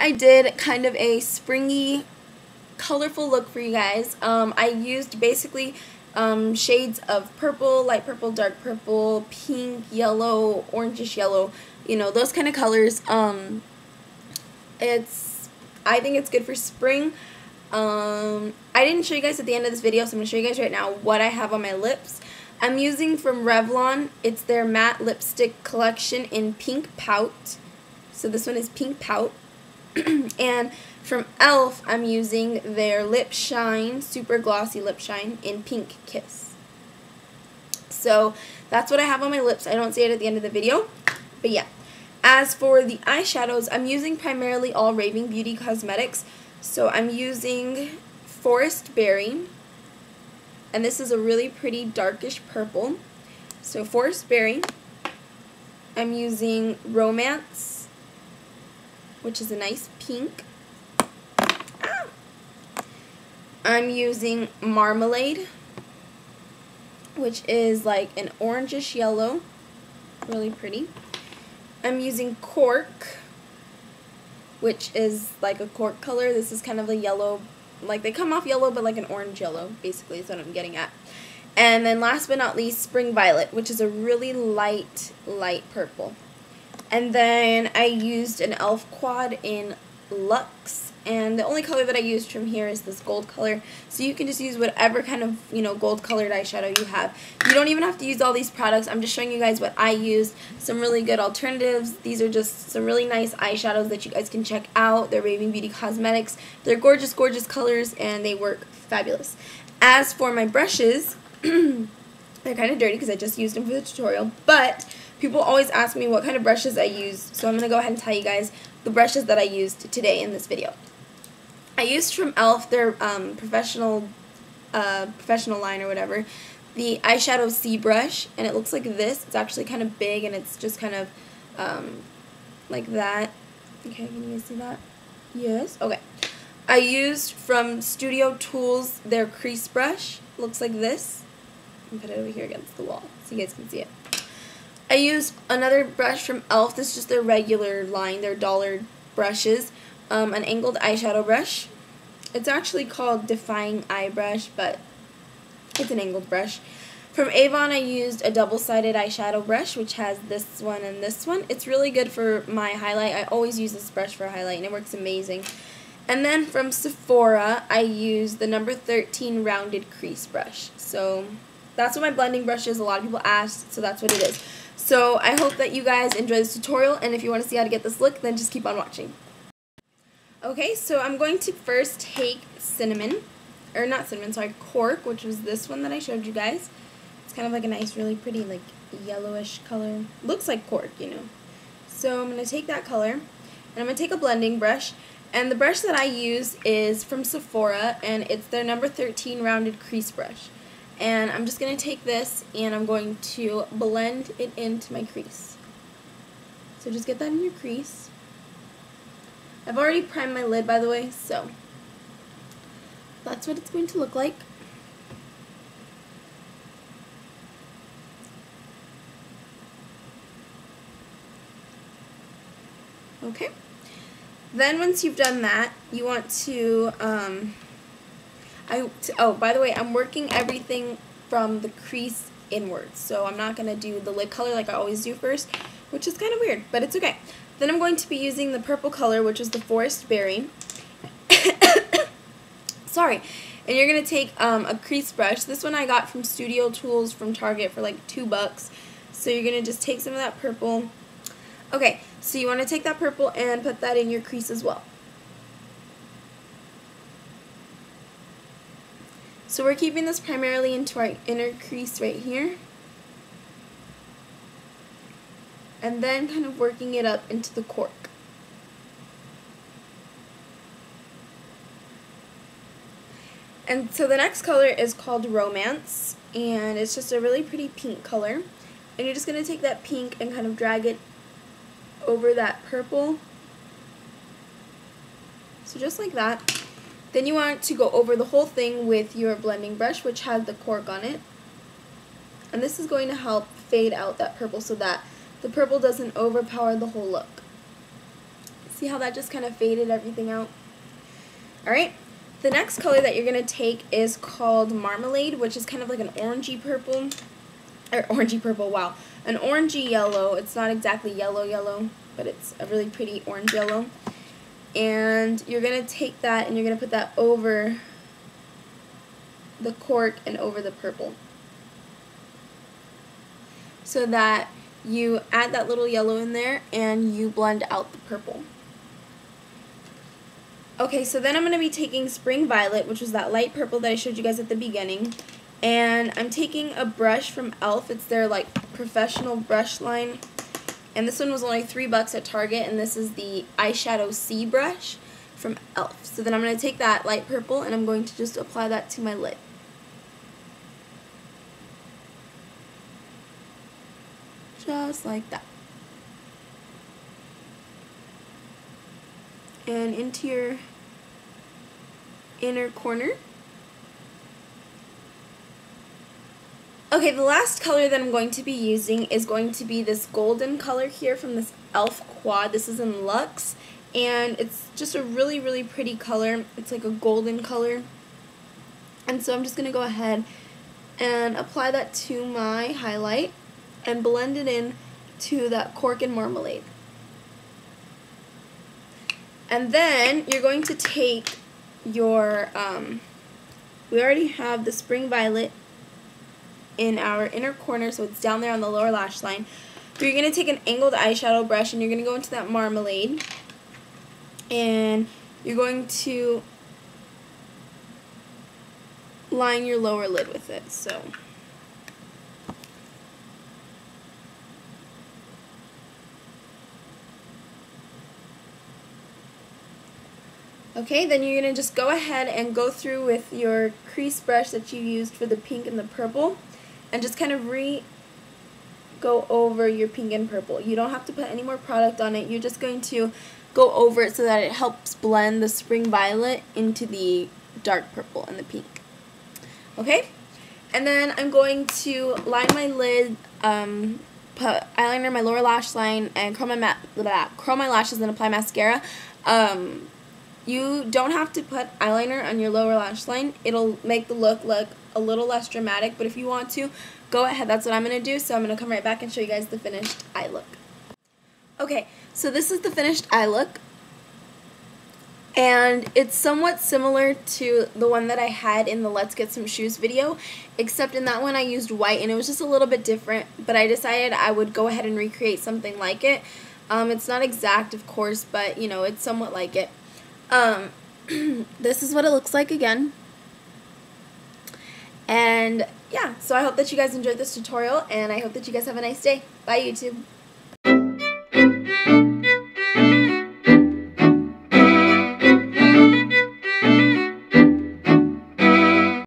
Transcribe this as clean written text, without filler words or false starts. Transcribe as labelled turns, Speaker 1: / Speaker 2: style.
Speaker 1: I did kind of a springy, colorful look for you guys. I used basically shades of purple, light purple, dark purple, pink, yellow, orangish yellow, you know, those kind of colors. I think it's good for spring. I didn't show you guys at the end of this video, so I'm going to show you guys right now what I have on my lips. I'm using from Revlon. It's their matte lipstick collection in Pink Pout. So this one is Pink Pout. And from e.l.f. I'm using their Lip Shine, super glossy lip shine in Pink Kiss. So that's what I have on my lips. I don't say it at the end of the video, but yeah. As for the eyeshadows, I'm using primarily all Raving Beauty cosmetics. So I'm using Forest Berry, and this is a really pretty darkish purple. So Forest Berry. I'm using Romance, which is a nice pink. I'm using Marmalade, which is like an orangish yellow, really pretty. I'm using Cork, which is like a cork color. This is kind of a yellow, like they come off yellow, but like an orange yellow, basically is what I'm getting at. And then last but not least, Spring Violet, which is a really light purple. And then I used an e.l.f. quad in Luxe, and the only color that I used from here is this gold color. So you can just use whatever kind of, you know, gold colored eyeshadow you have. You don't even have to use all these products. I'm just showing you guys what I used. Some really good alternatives. These are just some really nice eyeshadows that you guys can check out. They're Raving Beauty cosmetics. They're gorgeous, gorgeous colors, and they work fabulous. As for my brushes, they're kind of dirty because I just used them for the tutorial, but people always ask me what kind of brushes I use, so I'm going to go ahead and tell you guys the brushes that I used today in this video. I used from e.l.f. their professional line or whatever, the eyeshadow C brush, and it looks like this. It's actually kind of big, and it's just kind of like that. Okay, can you guys see that? Yes? Okay. I used from Studio Tools their crease brush. Looks like this. And put it over here against the wall so you guys can see it. I used another brush from e.l.f. This is just their regular line, their dollar brushes. An angled eyeshadow brush. It's actually called Defying Eye Brush, but it's an angled brush. From Avon, I used a double-sided eyeshadow brush, which has this one and this one. It's really good for my highlight. I always use this brush for highlight, and it works amazing. And then from Sephora, I used the number 13 rounded crease brush. So that's what my blending brush is. A lot of people asked, so that's what it is. So I hope that you guys enjoy this tutorial, and if you want to see how to get this look, then just keep on watching. Okay, so I'm going to first take Cork, which was this one that I showed you guys. It's kind of like a nice, really pretty, like, yellowish color. Looks like cork, you know. So I'm going to take that color, and I'm going to take a blending brush, and the brush that I use is from Sephora, and it's their number 13 rounded crease brush. And I'm just going to take this, and I'm going to blend it into my crease. So just get that in your crease. I've already primed my lid, by the way, so that's what it's going to look like. Okay. Then once you've done that, you want to, oh, by the way, I'm working everything from the crease inwards, so I'm not going to do the lid color like I always do first, which is kind of weird, but it's okay. Then I'm going to be using the purple color, which is the Forest Berry. Sorry. And you're going to take a crease brush. This one I got from Studio Tools from Target for like $2. So you're going to just take some of that purple. Okay, so you want to take that purple and put that in your crease as well. So we're keeping this primarily into our inner crease right here. And then kind of working it up into the cork. And so the next color is called Romance, and it's just a really pretty pink color. And you're just going to take that pink and kind of drag it over that purple. So just like that. Then you want to go over the whole thing with your blending brush, which has the cork on it. And this is going to help fade out that purple so that the purple doesn't overpower the whole look. See See how that just kind of faded everything out? Alright, the next color that you're going to take is called Marmalade, which is kind of like an orangey purple. Or orangey purple, wow. An orangey yellow. It's not exactly yellow, but it's a really pretty orange yellow. And you're going to take that and you're going to put that over the cork and over the purple, so that you add that little yellow in there and you blend out the purple. Okay, so then I'm going to be taking Spring Violet, which was that light purple that I showed you guys at the beginning, and I'm taking a brush from e.l.f. It's their like professional brush line, and this one was only $3 at Target, and this is the eyeshadow C brush from e.l.f. So then I'm going to take that light purple and I'm going to just apply that to my lid. Just like that. And into your inner corner. Okay, the last color that I'm going to be using is going to be this golden color here from this e.l.f. Quad. This is in Luxe, and it's just a really, really pretty color. It's like a golden color. And so I'm just going to go ahead and apply that to my highlight and blend it in to that Cork and Marmalade. And then you're going to take your, we already have the Spring Violet in our inner corner, so it's down there on the lower lash line. So you're going to take an angled eyeshadow brush and you're going to go into that Marmalade, and you're going to line your lower lid with it. So okay, then you're going to just go ahead and go through with your crease brush that you used for the pink and the purple, and just kind of go over your pink and purple. You don't have to put any more product on it. You're just going to go over it so that it helps blend the Spring Violet into the dark purple and the pink. Okay? And then I'm going to line my lid, put eyeliner in my lower lash line, and curl my lashes and apply mascara. You don't have to put eyeliner on your lower lash line. It'll make the look a little less dramatic, but if you want to, go ahead. That's what I'm going to do. So I'm going to come right back and show you guys the finished eye look. Okay, so this is the finished eye look, and it's somewhat similar to the one that I had in the Let's Get Some Shoes video, except in that one I used white and it was just a little bit different, but I decided I would go ahead and recreate something like it. It's not exact, of course, but you know, it's somewhat like it. This is what it looks like again. And yeah, so I hope that you guys enjoyed this tutorial, and I hope that you guys have a nice day. Bye, YouTube.